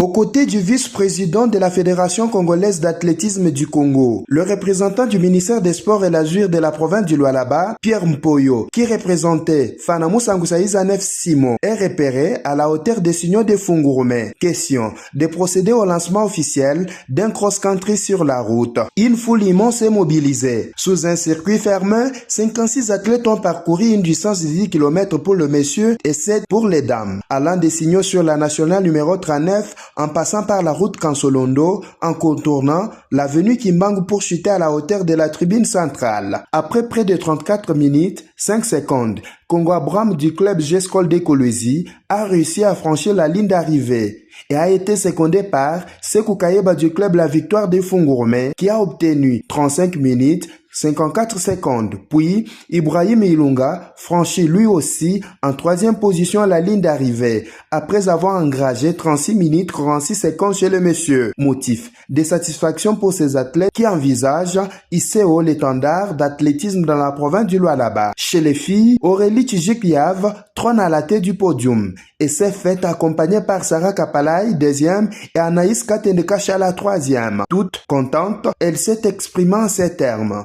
Aux côtés du vice-président de la Fédération congolaise d'athlétisme du Congo, le représentant du ministère des Sports et l'Azur de la province du Lualaba, Pierre Mpoyo, qui représentait Fanamu Sangusaïza Nef Simon, est repéré à la hauteur des signaux de Fungurume. Question de procéder au lancement officiel d'un cross-country sur la route. Une foule immense est mobilisée. Sous un circuit fermé, 56 athlètes ont parcouru une distance de 10 km pour le messieurs et 7 pour les dames. Allant des signaux sur la nationale numéro 39, en passant par la route Kansolondo, en contournant l'avenue Kimbangu pour chuter à la hauteur de la tribune centrale. Après près de 34 minutes, 5 secondes, Congo Abraham du club G-Skol de Kolwezi a réussi à franchir la ligne d'arrivée et a été secondé par Sekou Kayeba du club La Victoire de Fungurume qui a obtenu 35 minutes 54 secondes. Puis, Ibrahim Ilunga franchit lui aussi en troisième position à la ligne d'arrivée, après avoir engagé 36 minutes 46 secondes chez le monsieur. Motif de satisfaction pour ces athlètes qui envisagent hisser haut l'étendard d'athlétisme dans la province du Lualaba. Chez les filles, Aurélie Tijikliav trône à la tête du podium et s'est faite accompagnée par Sarah Kapalai, deuxième, et Anaïs Katendekacha, la troisième. Toute contente, elle s'est exprimée en ces termes.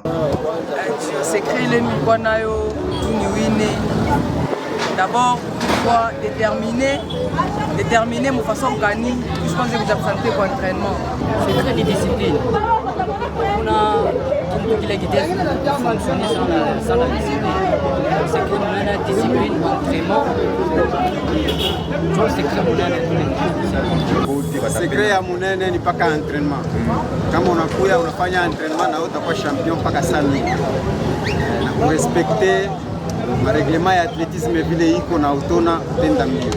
D'abord, déterminer mon façon de gagner, je pense que vous absentez pour l'entraînement. C'est très de discipline. On a tout qui a fonctionné sans la discipline. C'est que on a la discipline, l'entraînement. Secret ya munene ni paka entraînement. Kama unakuya unafanya entraînement na utakuwa champion paka sami. Na kurespecter marèglement ya athlétisme vile iko na utona tenda mbio.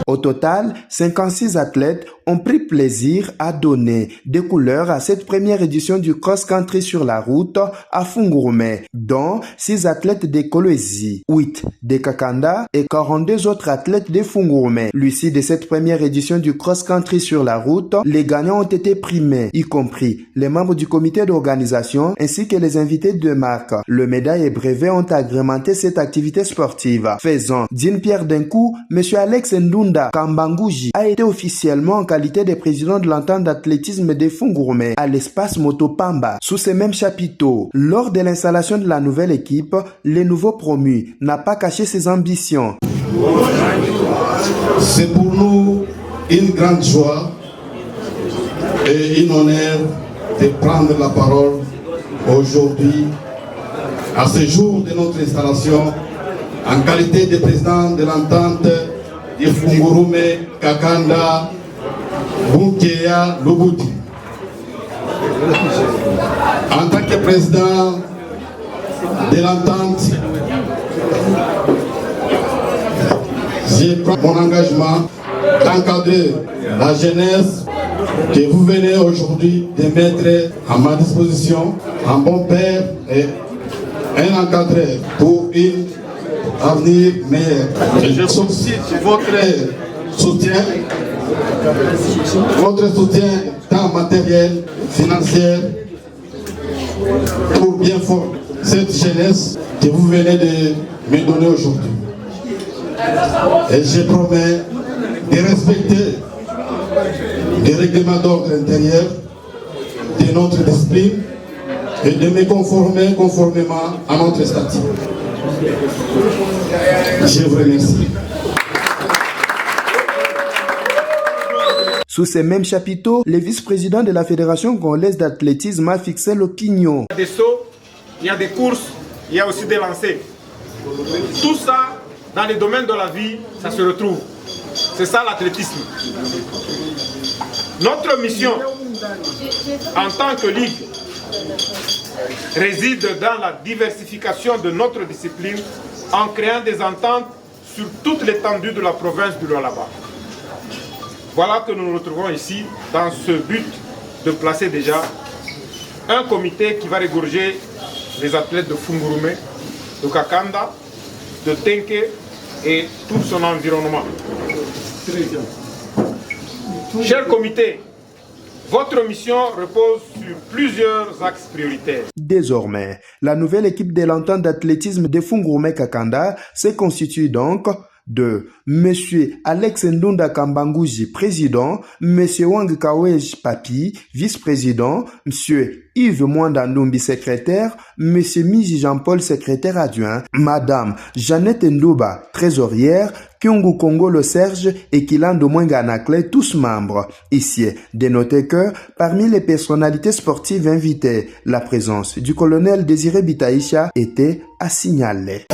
Au total, 56 athlètes ont pris plaisir à donner des couleurs à cette première édition du cross-country sur la route à Fungurume, dont 6 athlètes de Kolwezi, 8 de Kakanda et 42 autres athlètes de Fungurume. L'issue de cette première édition du cross-country sur la route, les gagnants ont été primés, y compris les membres du comité d'organisation ainsi que les invités de marque. Le médaille et brevet ont agrémenté cette activité sportive. Faisant d'une pierre d'un coup, M. Alex Ndunda Kambanguji a été officiellement en qualité de président de l'entente d'athlétisme de Fungurume à l'espace Motopamba. Sous ces mêmes chapiteaux, lors de l'installation de la nouvelle équipe, le nouveau promu n'a pas caché ses ambitions. C'est pour nous une grande joie et un honneur de prendre la parole aujourd'hui à ce jour de notre installation en qualité de président de l'entente de Fungurume, Kakanda, Bunkeya, Lubudi. En tant que président de l'entente, je prends mon engagement d'encadrer la jeunesse que vous venez aujourd'hui de mettre à ma disposition, un bon père et un encadreur pour une avenir meilleur. Et je sollicite votre soutien tant matériel, financier, pour bien former cette jeunesse que vous venez de me donner aujourd'hui. Et je promets de respecter les règlements d'ordre intérieur de notre discipline et de me conformer conformément à notre statut. Je vous remercie. Sous ces mêmes chapiteaux, le vice-président de la Fédération congolaise d'athlétisme a fixé l'opinion. Il y a des sauts, il y a des courses, il y a aussi des lancers. Tout ça, dans les domaines de la vie, ça se retrouve. C'est ça l'athlétisme. Notre mission, en tant que ligue, réside dans la diversification de notre discipline en créant des ententes sur toute l'étendue de la province du Lualaba. Voilà que nous nous retrouvons ici dans ce but de placer déjà un comité qui va regorger les athlètes de Fungurume, de Kakanda, de Tenke et tout son environnement. Cher comité, votre mission repose sur plusieurs axes prioritaires. Désormais, la nouvelle équipe de l'entente d'athlétisme de Fungurume Kakanda se constitue donc de M. Alex Ndunda Kambanguji, président, M. Wang Kawej Papi, vice-président, M. Yves Mwanda Ndumbi, secrétaire, M. Miji Jean-Paul, secrétaire adjoint, Madame Jeannette Ndouba, trésorière, Kyungu Kongolo Serge et Kilando Mwenga Anakle, tous membres. Ici, de noter que, parmi les personnalités sportives invitées, la présence du colonel Désiré Bitaïcha était à signaler.